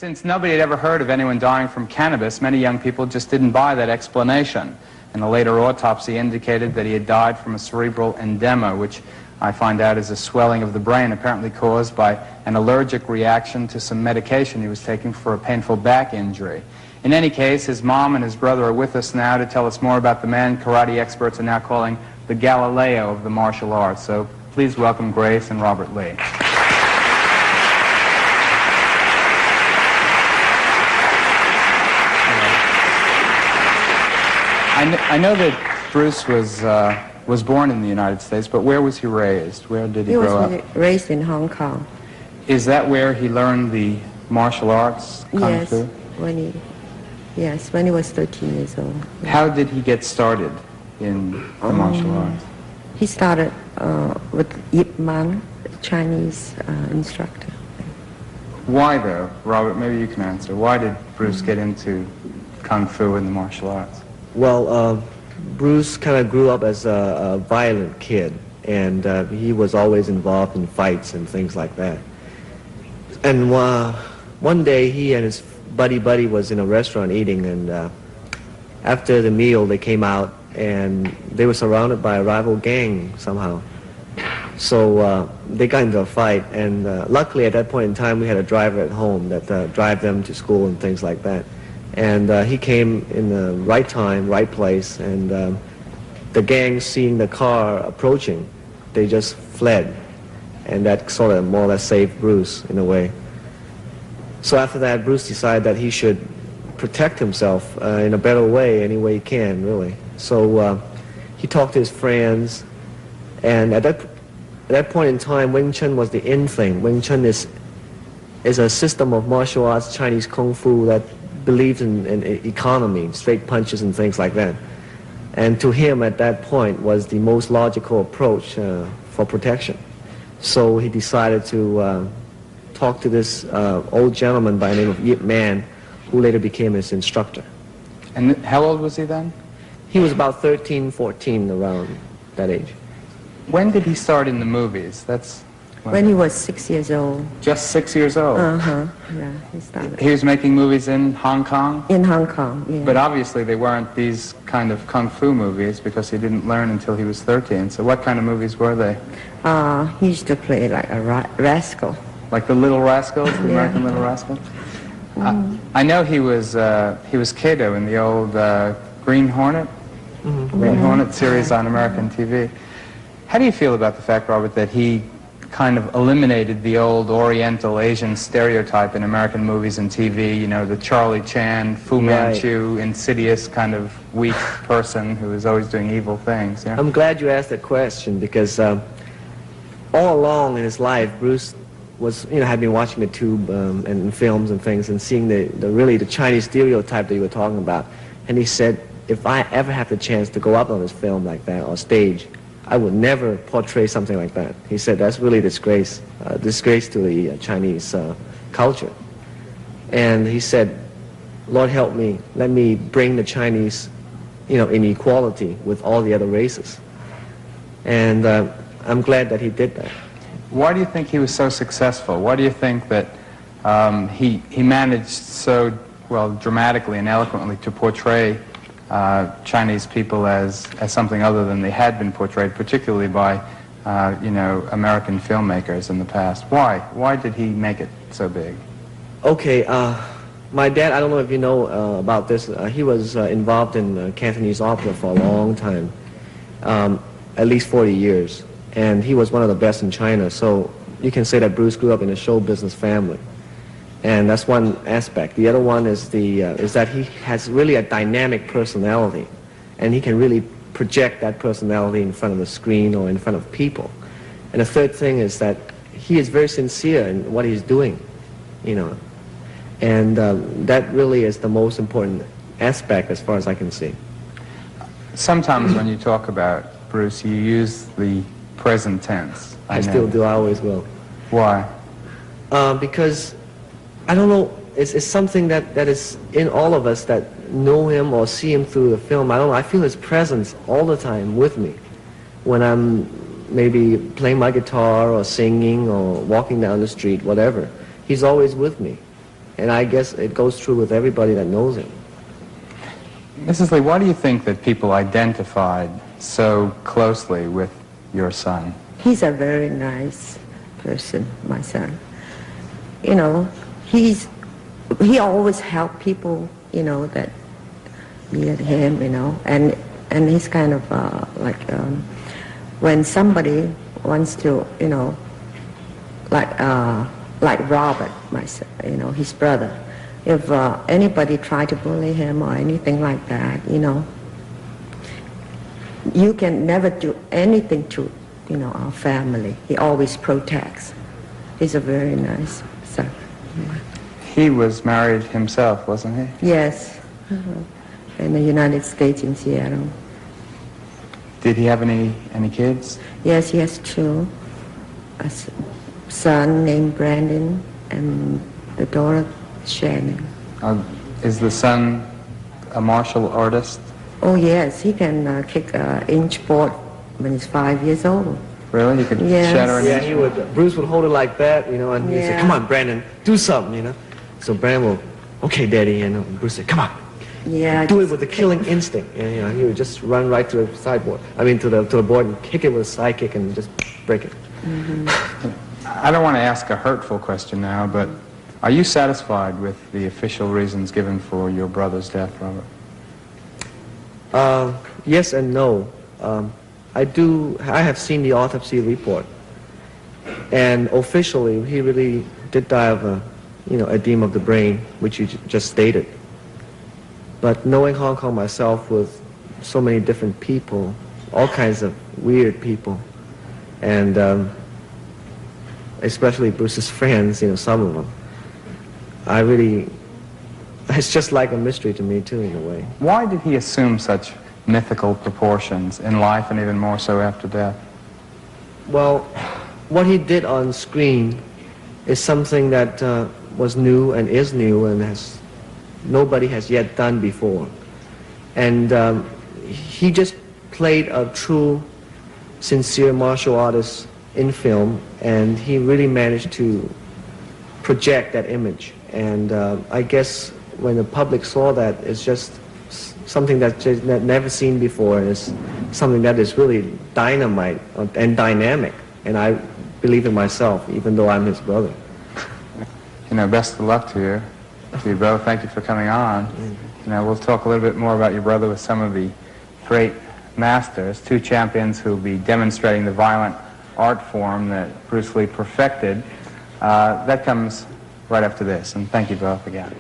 Since nobody had ever heard of anyone dying from cannabis, many young people just didn't buy that explanation. And a later autopsy indicated that he had died from a cerebral edema, which I find out is a swelling of the brain apparently caused by an allergic reaction to some medication he was taking for a painful back injury. In any case, his mom and his brother are with us now to tell us more about the man karate experts are now calling the Galileo of the martial arts. So please welcome Grace and Robert Lee. I know that Bruce was born in the United States, but where was he raised? Where did he grow up? He was raised in Hong Kong. Is that where he learned the martial arts, Kung Fu? When he was 13 years old. How did he get started in the martial arts? He started with Yip Man, Chinese instructor. Why, though? Robert, maybe you can answer. Why did Bruce get into Kung Fu and the martial arts? Well, Bruce kind of grew up as a violent kid, and he was always involved in fights and things like that. And one day he and his buddy was in a restaurant eating, and after the meal they came out and they were surrounded by a rival gang somehow. So they got into a fight, and luckily at that point in time we had a driver at home that drive them to school and things like that. And he came in the right time, right place, and the gang, seeing the car approaching, they just fled. And that sort of more or less saved Bruce in a way. So after that, Bruce decided that he should protect himself in a better way, any way he can, really. So he talked to his friends, and at that point in time, Wing Chun was the in thing. Wing Chun is a system of martial arts, Chinese Kung Fu, that believes in economy, straight punches and things like that. And to him at that point was the most logical approach for protection. So he decided to talk to this old gentleman by the name of Yip Man, who later became his instructor. And how old was he then? He was about 13, 14, around that age. When did he start in the movies? When he was 6 years old. Just 6 years old? Yeah, he started. He was making movies in Hong Kong? In Hong Kong, yeah. But obviously they weren't these kind of Kung Fu movies because he didn't learn until he was 13. So what kind of movies were they? He used to play like a rascal. Like the Little Rascals, the American Little Rascals? I know he was Kato in the old Green Hornet? Green Hornet series on American TV. How do you feel about the fact, Robert, that he kind of eliminated the old Oriental Asian stereotype in American movies and TV, you know, the Charlie Chan, Fu Manchu, insidious kind of weak person who is always doing evil things? Yeah? I'm glad you asked that question because all along in his life, Bruce was, had been watching the tube and films and things and seeing the Chinese stereotype that you were talking about. And he said, if I ever have the chance to go up on this film like that or stage, I would never portray something like that. He said that's really a disgrace to the Chinese culture. And he said, Lord help me, let me bring the Chinese, in equality with all the other races. And I'm glad that he did that. Why do you think he was so successful? Why do you think that he managed so, well, dramatically and eloquently to portray Chinese people as something other than they had been portrayed, particularly by, American filmmakers in the past? Why? Why did he make it so big? Okay, my dad, I don't know if you know about this, he was involved in Cantonese opera for a long time, at least 40 years, and he was one of the best in China, so you can say that Bruce grew up in a show business family. And that's one aspect. The other one is that he has really a dynamic personality, and he can really project that personality in front of the screen or in front of people. And the third thing is that he is very sincere in what he's doing, and that really is the most important aspect as far as I can see. Sometimes when you talk about Bruce, you use the present tense. I still do. I always will. Why? Because I don't know, it's something that is in all of us that know him or see him through the film. I don't know, I feel his presence all the time with me. When I'm maybe playing my guitar or singing or walking down the street, whatever. He's always with me. And I guess it goes true with everybody that knows him. Mrs. Lee, why do you think that people identified so closely with your son? He's a very nice person, my son. You know, he always helped people, you know, that needed him, you know, and he's kind of when somebody wants to, you know, like Robert, my son, you know, his brother. If anybody try to bully him or anything like that, you know, you can never do anything to, you know, our family. He always protects. He's a very nice son. He was married himself, wasn't he? Yes, in the United States, in Seattle. Did he have any kids? Yes, he has two. A son named Brandon and the daughter Shannon. Is the son a martial artist? Oh yes, he can kick an inch board when he's 5 years old. Really? He could Yes. shatter an Yeah, inch? he would. Bruce would hold it like that, you know, and he'd say, Yeah. "Come on, Brandon, do something," you know. So Brandon will, "Okay, Daddy," and Bruce said, "Come on, Yeah. do it with the killing instinct." And, you know, he would just run right to the sideboard. I mean, to the board and kick it with a side kick and just break it. I don't want to ask a hurtful question now, but are you satisfied with the official reasons given for your brother's death, Robert? Yes and no. I have seen the autopsy report, and officially he really did die of a, you know, edema of the brain, which you just stated. But knowing Hong Kong myself with so many different people, all kinds of weird people, and especially Bruce's friends, you know, some of them, it's just like a mystery to me too, in a way. Why did he assume such mythical proportions in life and even more so after death? Well, what he did on screen is something that was new and is new and nobody has yet done before. And he just played a true, sincere martial artist in film, and he really managed to project that image. And I guess when the public saw that, it's just something that's just never seen before, and it's something that is really dynamite and dynamic. And I believe in myself, even though I'm his brother. You know, best of luck to you both. Thank you for coming on. You know, we'll talk a little bit more about your brother with some of the great masters, two champions who will be demonstrating the violent art form that Bruce Lee perfected. That comes right after this, and thank you both again.